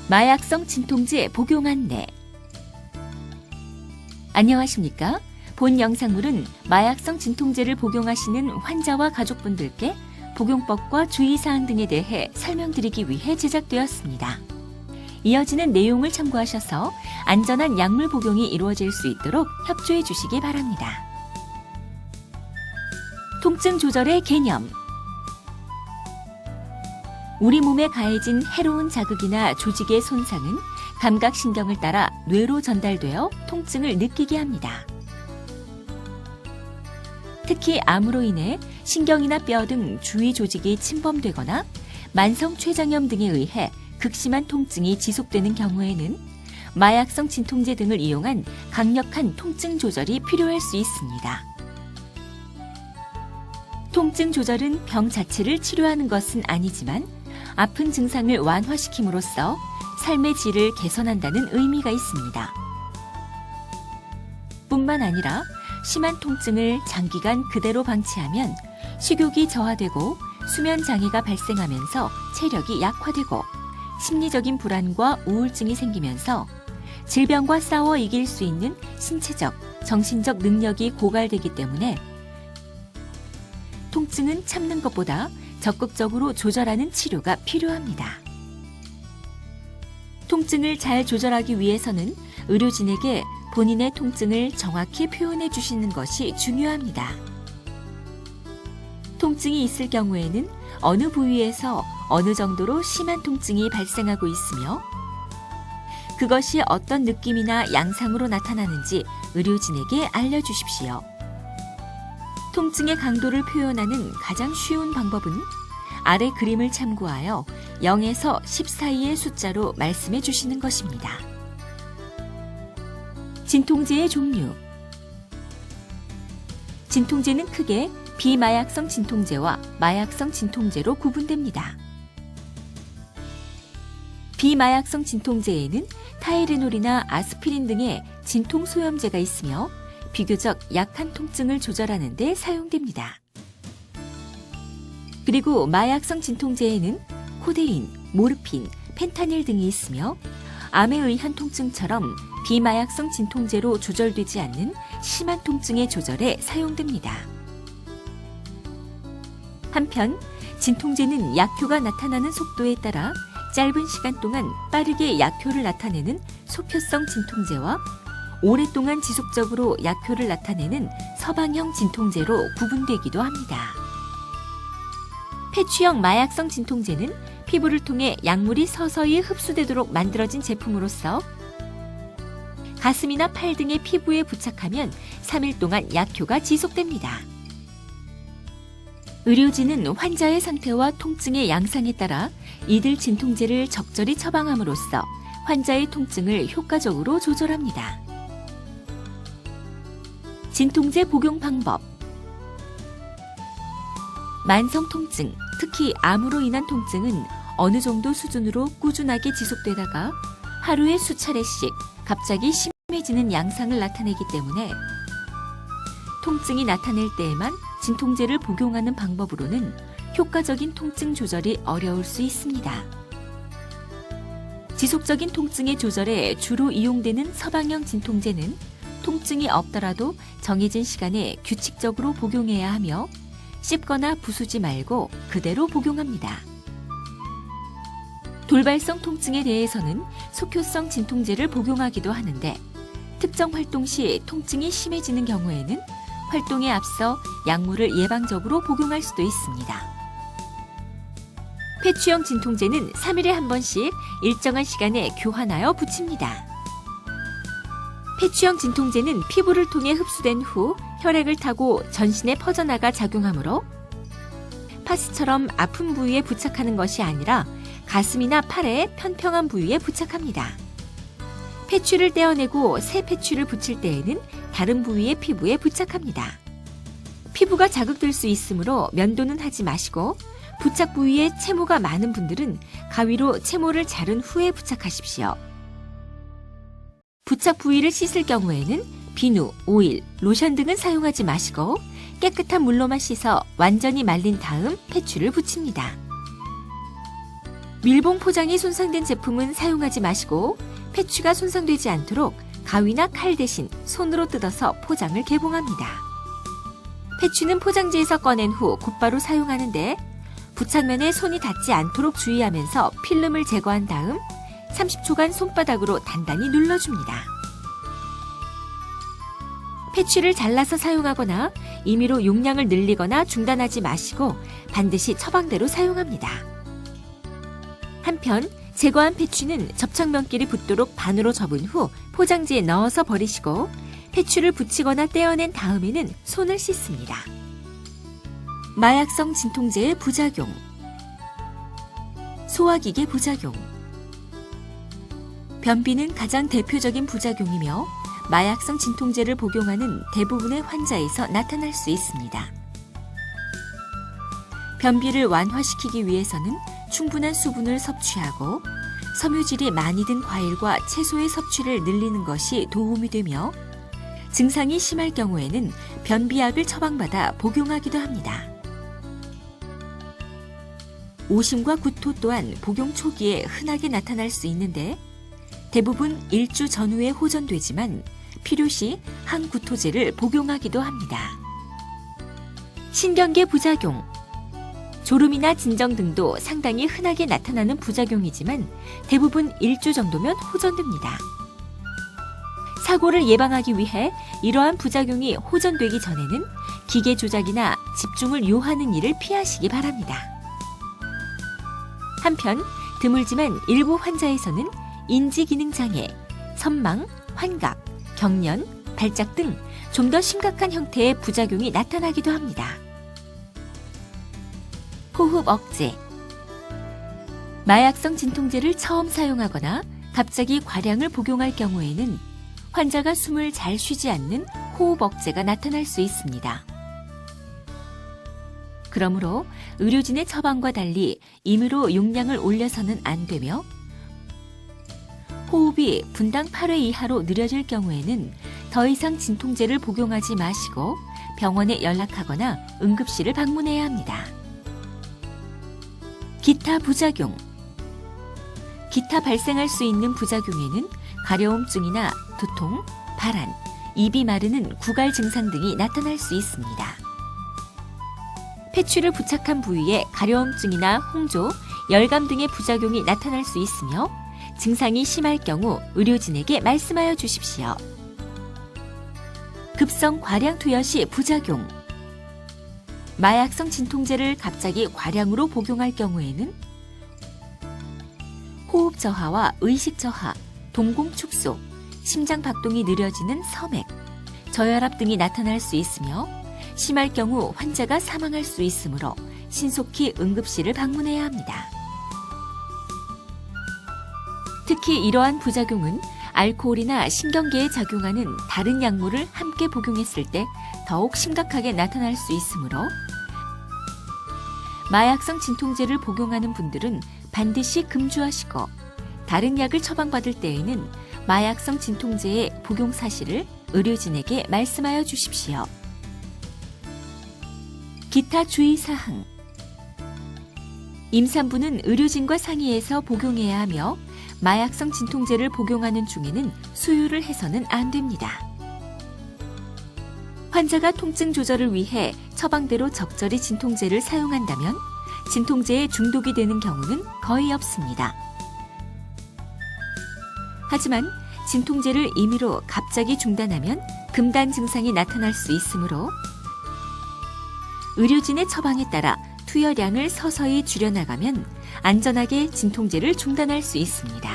마약성 진통제 복용 안내. 안녕하십니까? 본 영상물은 마약성 진통제를 복용하시는 환자와 가족분들께 복용법과 주의사항 등에 대해 설명드리기 위해 제작되었습니다. 이어지는 내용을 참고하셔서 안전한 약물 복용이 이루어질 수 있도록 협조해 주시기 바랍니다. 통증 조절의 개념. 우리 몸에 가해진 해로운 자극이나 조직의 손상은 감각신경을 따라 뇌로 전달되어 통증을 느끼게 합니다. 특히 암으로 인해 신경이나 뼈 등 주위 조직이 침범되거나 만성 췌장염 등에 의해 극심한 통증이 지속되는 경우에는 마약성 진통제 등을 이용한 강력한 통증 조절이 필요할 수 있습니다. 통증 조절은 병 자체를 치료하는 것은 아니지만 아픈 증상을 완화시킴으로써 삶의 질을 개선한다는 의미가 있습니다. 뿐만 아니라 심한 통증을 장기간 그대로 방치하면 식욕이 저하되고 수면 장애가 발생하면서 체력이 약화되고 심리적인 불안과 우울증이 생기면서 질병과 싸워 이길 수 있는 신체적, 정신적 능력이 고갈되기 때문에 통증은 참는 것보다 적극적으로 조절하는 치료가 필요합니다. 통증을 잘 조절하기 위해서는 의료진에게 본인의 통증을 정확히 표현해 주시는 것이 중요합니다. 통증이 있을 경우에는 어느 부위에서 어느 정도로 심한 통증이 발생하고 있으며 그것이 어떤 느낌이나 양상으로 나타나는지 의료진에게 알려주십시오. 통증의 강도를 표현하는 가장 쉬운 방법은 아래 그림을 참고하여 0에서 10 사이의 숫자로 말씀해 주시는 것입니다. 진통제의 종류. 진통제는 크게 비마약성 진통제와 마약성 진통제로 구분됩니다. 비마약성 진통제에는 타이레놀이나 아스피린 등의 진통 소염제가 있으며 비교적 약한 통증을 조절하는 데 사용됩니다. 그리고 마약성 진통제에는 코데인, 모르핀, 펜타닐 등이 있으며 암에 의한 통증처럼 비마약성 진통제로 조절되지 않는 심한 통증의 조절에 사용됩니다. 한편 진통제는 약효가 나타나는 속도에 따라 짧은 시간 동안 빠르게 약효를 나타내는 소표성 진통제와 오랫동안 지속적으로 약효를 나타내는 서방형 진통제로 구분되기도 합니다. 패취형 마약성 진통제는 피부를 통해 약물이 서서히 흡수되도록 만들어진 제품으로서 가슴이나 팔 등의 피부에 부착하면 3일 동안 약효가 지속됩니다. 의료진은 환자의 상태와 통증의 양상에 따라 이들 진통제를 적절히 처방함으로써 환자의 통증을 효과적으로 조절합니다. 진통제 복용 방법. 만성 통증, 특히 암으로 인한 통증은 어느 정도 수준으로 꾸준하게 지속되다가 하루에 수차례씩 갑자기 심해지는 양상을 나타내기 때문에 통증이 나타낼 때에만 진통제를 복용하는 방법으로는 효과적인 통증 조절이 어려울 수 있습니다. 지속적인 통증의 조절에 주로 이용되는 서방형 진통제는 통증이 없더라도 정해진 시간에 규칙적으로 복용해야 하며 씹거나 부수지 말고 그대로 복용합니다. 돌발성 통증에 대해서는 속효성 진통제를 복용하기도 하는데 특정 활동 시 통증이 심해지는 경우에는 활동에 앞서 약물을 예방적으로 복용할 수도 있습니다. 패취형 진통제는 3일에 한 번씩 일정한 시간에 교환하여 붙입니다. 패취형 진통제는 피부를 통해 흡수된 후 혈액을 타고 전신에 퍼져나가 작용하므로 파스처럼 아픈 부위에 부착하는 것이 아니라 가슴이나 팔의 편평한 부위에 부착합니다. 패취를 떼어내고 새 패취를 붙일 때에는 다른 부위의 피부에 부착합니다. 피부가 자극될 수 있으므로 면도는 하지 마시고 부착 부위에 채모가 많은 분들은 가위로 채모를 자른 후에 부착하십시오. 부착 부위를 씻을 경우에는 비누, 오일, 로션 등은 사용하지 마시고 깨끗한 물로만 씻어 완전히 말린 다음 패취를 붙입니다. 밀봉 포장이 손상된 제품은 사용하지 마시고 패취가 손상되지 않도록 가위나 칼 대신 손으로 뜯어서 포장을 개봉합니다. 패취는 포장지에서 꺼낸 후 곧바로 사용하는데 부착면에 손이 닿지 않도록 주의하면서 필름을 제거한 다음 30초간 손바닥으로 단단히 눌러줍니다. 패취를 잘라서 사용하거나 임의로 용량을 늘리거나 중단하지 마시고 반드시 처방대로 사용합니다. 한편 제거한 패취는 접착면끼리 붙도록 반으로 접은 후 포장지에 넣어서 버리시고 패취를 붙이거나 떼어낸 다음에는 손을 씻습니다. 마약성 진통제의 부작용. 소화기계 부작용. 변비는 가장 대표적인 부작용이며 마약성 진통제를 복용하는 대부분의 환자에서 나타날 수 있습니다. 변비를 완화시키기 위해서는 충분한 수분을 섭취하고 섬유질이 많이 든 과일과 채소의 섭취를 늘리는 것이 도움이 되며 증상이 심할 경우에는 변비약을 처방받아 복용하기도 합니다. 오심과 구토 또한 복용 초기에 흔하게 나타날 수 있는데 대부분 일주 전후에 호전되지만 필요시 항구토제를 복용하기도 합니다. 신경계 부작용. 졸음이나 진정 등도 상당히 흔하게 나타나는 부작용이지만 대부분 일주 정도면 호전됩니다. 사고를 예방하기 위해 이러한 부작용이 호전되기 전에는 기계 조작이나 집중을 요하는 일을 피하시기 바랍니다. 한편 드물지만 일부 환자에서는 인지기능장애, 선망, 환각, 경련, 발작 등 좀 더 심각한 형태의 부작용이 나타나기도 합니다. 호흡 억제. 마약성 진통제를 처음 사용하거나 갑자기 과량을 복용할 경우에는 환자가 숨을 잘 쉬지 않는 호흡 억제가 나타날 수 있습니다. 그러므로 의료진의 처방과 달리 임의로 용량을 올려서는 안 되며 호흡이 분당 8회 이하로 느려질 경우에는 더 이상 진통제를 복용하지 마시고 병원에 연락하거나 응급실을 방문해야 합니다. 기타 부작용. 기타 발생할 수 있는 부작용에는 가려움증이나 두통, 발한, 입이 마르는 구갈 증상 등이 나타날 수 있습니다. 패취를 부착한 부위에 가려움증이나 홍조, 열감 등의 부작용이 나타날 수 있으며 증상이 심할 경우 의료진에게 말씀하여 주십시오. 급성 과량 투여 시 부작용. 마약성 진통제를 갑자기 과량으로 복용할 경우에는 호흡 저하와 의식 저하, 동공 축소, 심장 박동이 느려지는 서맥, 저혈압 등이 나타날 수 있으며 심할 경우 환자가 사망할 수 있으므로 신속히 응급실을 방문해야 합니다. 특히 이러한 부작용은 알코올이나 신경계에 작용하는 다른 약물을 함께 복용했을 때 더욱 심각하게 나타날 수 있으므로 마약성 진통제를 복용하는 분들은 반드시 금주하시고 다른 약을 처방받을 때에는 마약성 진통제의 복용 사실을 의료진에게 말씀하여 주십시오. 기타 주의사항. 임산부는 의료진과 상의해서 복용해야 하며 마약성 진통제를 복용하는 중에는 수유를 해서는 안 됩니다. 환자가 통증 조절을 위해 처방대로 적절히 진통제를 사용한다면 진통제에 중독이 되는 경우는 거의 없습니다. 하지만 진통제를 임의로 갑자기 중단하면 금단 증상이 나타날 수 있으므로 의료진의 처방에 따라 투여량을 서서히 줄여나가면 안전하게 진통제를 중단할 수 있습니다.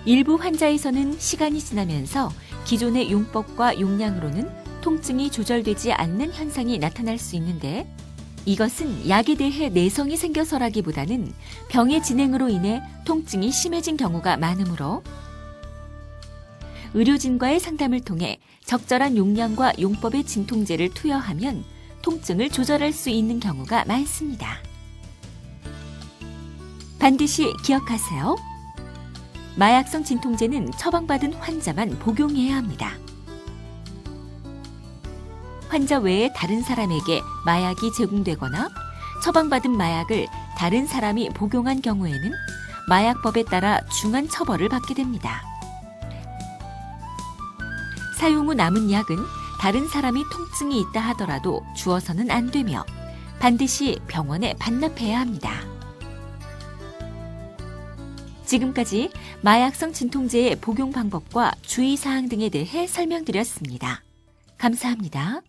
일부 환자에서는 시간이 지나면서 기존의 용법과 용량으로는 통증이 조절되지 않는 현상이 나타날 수 있는데 이것은 약에 대해 내성이 생겨서라기보다는 병의 진행으로 인해 통증이 심해진 경우가 많으므로 의료진과의 상담을 통해 적절한 용량과 용법의 진통제를 투여하면 통증을 조절할 수 있는 경우가 많습니다. 반드시 기억하세요. 마약성 진통제는 처방받은 환자만 복용해야 합니다. 환자 외에 다른 사람에게 마약이 제공되거나 처방받은 마약을 다른 사람이 복용한 경우에는 마약법에 따라 중한 처벌을 받게 됩니다. 사용 후 남은 약은 다른 사람이 통증이 있다 하더라도 주어서는 안 되며 반드시 병원에 반납해야 합니다. 지금까지 마약성 진통제의 복용 방법과 주의사항 등에 대해 설명드렸습니다. 감사합니다.